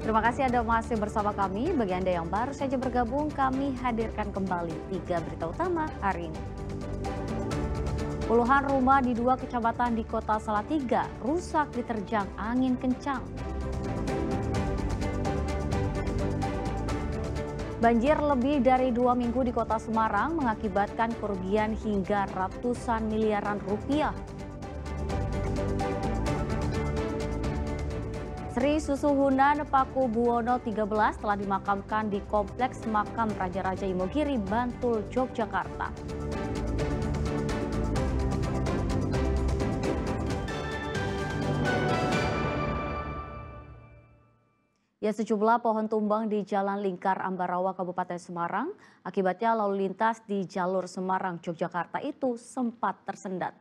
Terima kasih Anda masih bersama kami. Bagi Anda yang baru saja bergabung, kami hadirkan kembali 3 berita utama hari ini. Puluhan rumah di 2 kecamatan di Kota Salatiga rusak diterjang angin kencang. Banjir lebih dari 2 minggu di Kota Semarang mengakibatkan kerugian hingga ratusan miliaran rupiah. Sri Susuhunan Pakubuwono XIII telah dimakamkan di Kompleks Makam Raja-Raja Imogiri, Bantul, Yogyakarta. Ya, sejumlah pohon tumbang di Jalan Lingkar Ambarawa, Kabupaten Semarang. Akibatnya lalu lintas di jalur Semarang, Yogyakarta itu sempat tersendat.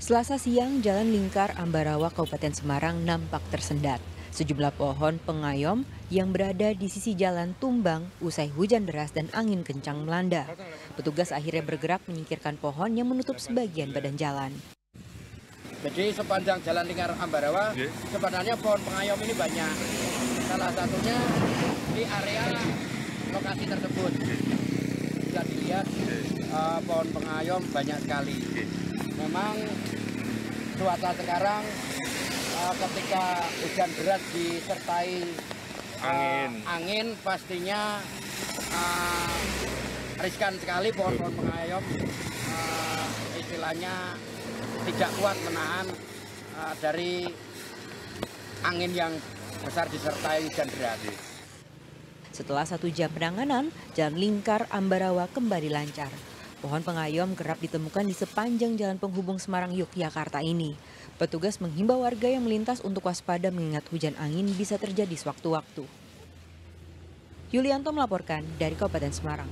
Selasa siang, Jalan Lingkar Ambarawa, Kabupaten Semarang nampak tersendat. Sejumlah pohon pengayom yang berada di sisi jalan tumbang usai hujan deras dan angin kencang melanda. Petugas akhirnya bergerak menyingkirkan pohon yang menutup sebagian badan jalan. Jadi sepanjang Jalan Lingkar Ambarawa sebenarnya pohon pengayom ini banyak. Salah satunya di area lokasi tersebut. Bisa dilihat pohon pengayom banyak sekali. Memang cuaca sekarang ketika hujan deras disertai angin pastinya riskan sekali pohon-pohon pengayom istilahnya tidak kuat menahan dari angin yang besar disertai hujan deras. Setelah 1 jam penanganan, Jalan Lingkar Ambarawa kembali lancar. Pohon pengayom kerap ditemukan di sepanjang jalan penghubung Semarang Yogyakarta ini. Petugas menghimbau warga yang melintas untuk waspada mengingat hujan angin bisa terjadi sewaktu-waktu. Yulianto melaporkan dari Kabupaten Semarang.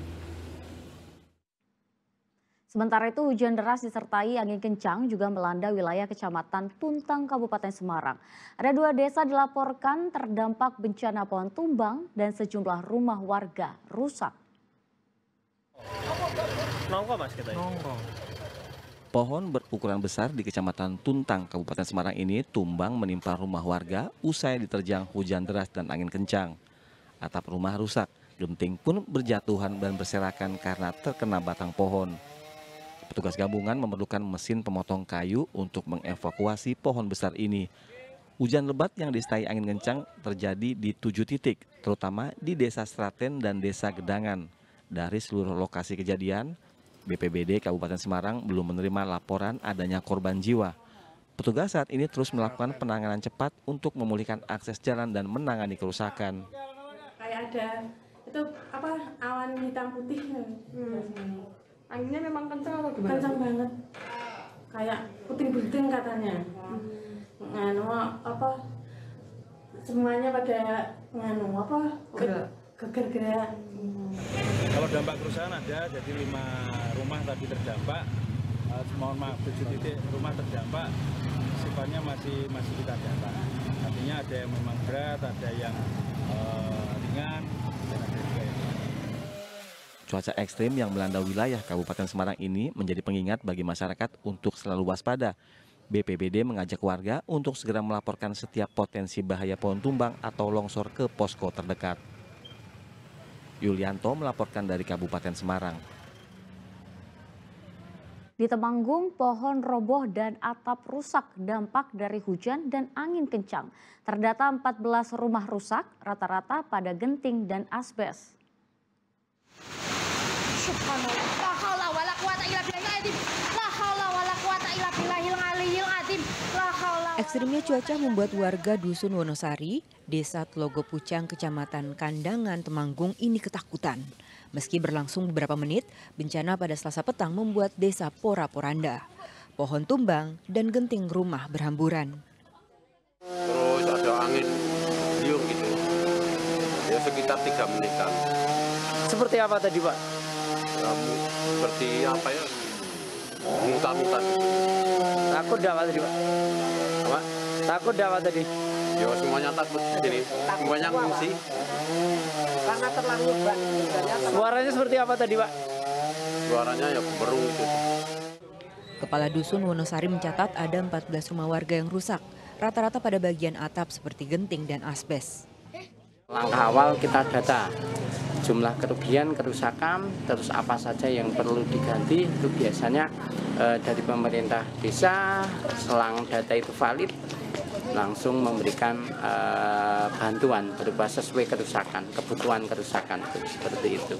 Sementara itu hujan deras disertai angin kencang juga melanda wilayah Kecamatan Tuntang, Kabupaten Semarang. Ada 2 desa dilaporkan terdampak bencana pohon tumbang dan sejumlah rumah warga rusak. Nongko mas kita ini. Pohon berukuran besar di Kecamatan Tuntang, Kabupaten Semarang ini tumbang menimpa rumah warga usai diterjang hujan deras dan angin kencang. Atap rumah rusak, genting pun berjatuhan dan berserakan karena terkena batang pohon. Petugas gabungan memerlukan mesin pemotong kayu untuk mengevakuasi pohon besar ini. Hujan lebat yang disertai angin kencang terjadi di 7 titik, terutama di Desa Sraten dan Desa Gedangan. Dari seluruh lokasi kejadian, BPBD Kabupaten Semarang belum menerima laporan adanya korban jiwa. Petugas saat ini terus melakukan penanganan cepat untuk memulihkan akses jalan dan menangani kerusakan. Kayak ada itu awan hitam putih. Anginnya memang kencang atau gimana? Kencang banget. Kayak puting-puting katanya. Semuanya pada geger-gerak. Kalau dampak kerusakan ada, jadi 5 rumah tadi terdampak. Mohon maaf, 7 titik rumah terdampak. Sifatnya masih kita data. Artinya ada yang memang berat, ada yang ringan, dan ada juga yang lain. Cuaca ekstrim yang melanda wilayah Kabupaten Semarang ini menjadi pengingat bagi masyarakat untuk selalu waspada. BPBD mengajak warga untuk segera melaporkan setiap potensi bahaya pohon tumbang atau longsor ke posko terdekat. Yulianto melaporkan dari Kabupaten Semarang. Di Temanggung, pohon roboh dan atap rusak dampak dari hujan dan angin kencang. Terdata 14 rumah rusak, rata-rata pada genting dan asbes. Subhanallah, la haula wala quwata illa billahil azim. La haula wala quwata illa billahil aliyyil azim. La haula. Ekstrimnya cuaca membuat warga Dusun Wonosari, Desa Tlogo Pucang, Kecamatan Kandangan, Temanggung ini ketakutan. Meski berlangsung beberapa menit, bencana pada Selasa petang membuat desa pora-poranda. Pohon tumbang dan genting rumah berhamburan. Terus ada angin liung gitu, ya sekitar 3 menitan. Seperti apa tadi Pak? Seperti apa ya, mutan-mutan. Takut dah Pak tadi Pak? Apa? Takut dah Pak tadi? Ya semuanya takut di sini, semuanya ngungsi. Karena terlalu berat. Suaranya seperti apa tadi Pak? Suaranya ya gemerung gitu. Kepala Dusun Wonosari mencatat ada 14 rumah warga yang rusak, rata-rata pada bagian atap seperti genting dan asbes. Langkah awal kita data jumlah kerugian, kerusakan, terus apa saja yang perlu diganti. Itu biasanya dari pemerintah desa, selang data itu valid, langsung memberikan bantuan berupa sesuai kerusakan, kebutuhan kerusakan, seperti itu.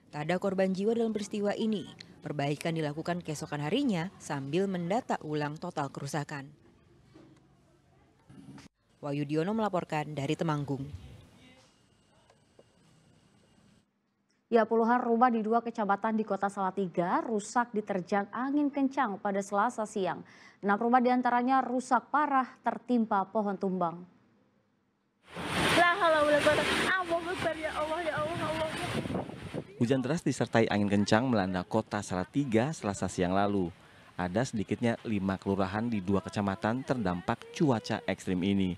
Tak ada korban jiwa dalam peristiwa ini. Perbaikan dilakukan keesokan harinya sambil mendata ulang total kerusakan. Wahyu Diono melaporkan dari Temanggung. Ya, puluhan rumah di 2 kecamatan di Kota Salatiga rusak diterjang angin kencang pada Selasa siang. 6 rumah diantaranya rusak parah tertimpa pohon tumbang. Hujan deras disertai angin kencang melanda Kota Salatiga Selasa siang lalu. Ada sedikitnya 5 kelurahan di 2 kecamatan terdampak cuaca ekstrim ini.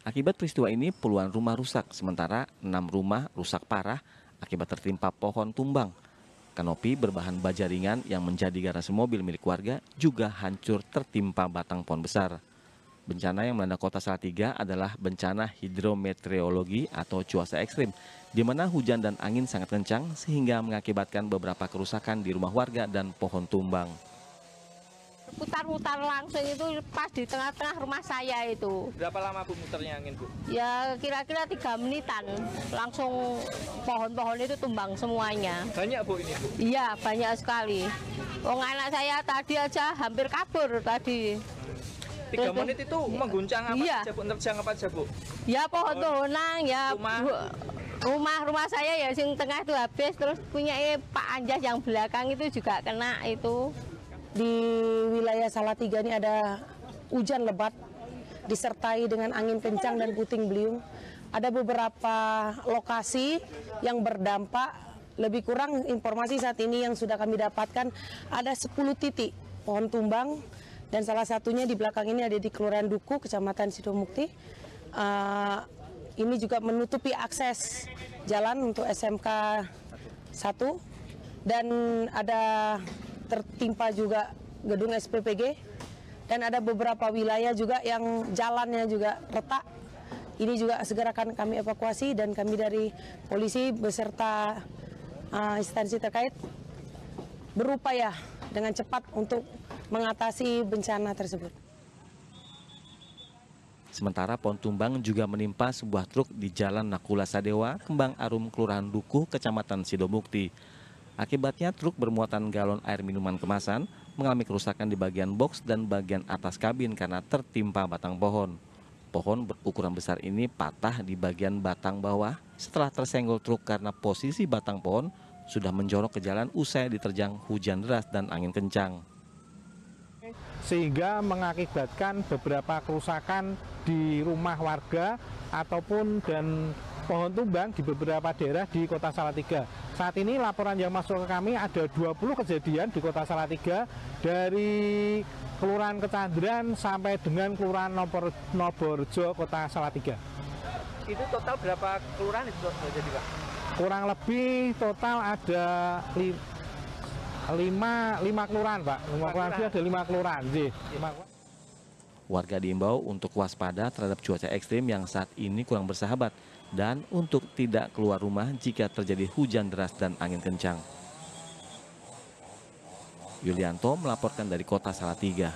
Akibat peristiwa ini puluhan rumah rusak, sementara 6 rumah rusak parah akibat tertimpa pohon tumbang. Kanopi berbahan baja ringan yang menjadi garasi mobil milik warga juga hancur tertimpa batang pohon besar. Bencana yang melanda Kota Salatiga adalah bencana hidrometeorologi atau cuaca ekstrim, di mana hujan dan angin sangat kencang sehingga mengakibatkan beberapa kerusakan di rumah warga dan pohon tumbang. Putar-putar langsung itu pas di tengah-tengah rumah saya itu. Berapa lama Bu muternya angin Bu? Ya kira-kira 3 menitan, langsung pohon-pohon itu tumbang semuanya. Banyak Bu ini Bu? Iya banyak sekali. Wong anak saya tadi aja hampir kabur tadi. 3 menit itu mengguncang apa aja Bu? Nerjang apa aja Bu? Ya pohon-pohonan, ya rumah saya ya sing tengah itu habis, terus punya Pak Anjas yang belakang itu juga kena itu. Di wilayah Salatiga ini ada hujan lebat disertai dengan angin kencang dan puting beliung. Ada beberapa lokasi yang berdampak, lebih kurang informasi saat ini yang sudah kami dapatkan ada 10 titik pohon tumbang. Dan salah satunya di belakang ini ada di Kelurahan Duku, Kecamatan Sidomukti. Ini juga menutupi akses jalan untuk SMK 1. Dan ada tertimpa juga gedung SPPG. Dan ada beberapa wilayah juga yang jalannya juga retak. Ini juga segera akan kami evakuasi dan kami dari polisi beserta instansi terkait berupaya dengan cepat untuk mengatasi bencana tersebut. Sementara pohon tumbang juga menimpa sebuah truk di Jalan Nakula Sadewa, Kembang Arum, Kelurahan Dukuh, Kecamatan Sidomukti. Akibatnya truk bermuatan galon air minuman kemasan mengalami kerusakan di bagian boks dan bagian atas kabin karena tertimpa batang pohon. Pohon berukuran besar ini patah di bagian batang bawah setelah tersenggol truk karena posisi batang pohon sudah menjorok ke jalan usai diterjang hujan deras dan angin kencang. Sehingga mengakibatkan beberapa kerusakan di rumah warga ataupun dan pohon tumbang di beberapa daerah di Kota Salatiga. Saat ini laporan yang masuk ke kami ada 20 kejadian di Kota Salatiga dari Kelurahan Kecandran sampai dengan Kelurahan Noborjo, Kota Salatiga. Itu total berapa kelurahan itu jadi Pak? Kurang lebih total ada 5 kelurahan Pak. 5 kelurahan ada 5 kelurahan. Warga diimbau untuk waspada terhadap cuaca ekstrim yang saat ini kurang bersahabat dan untuk tidak keluar rumah jika terjadi hujan deras dan angin kencang. Yulianto melaporkan dari Kota Salatiga.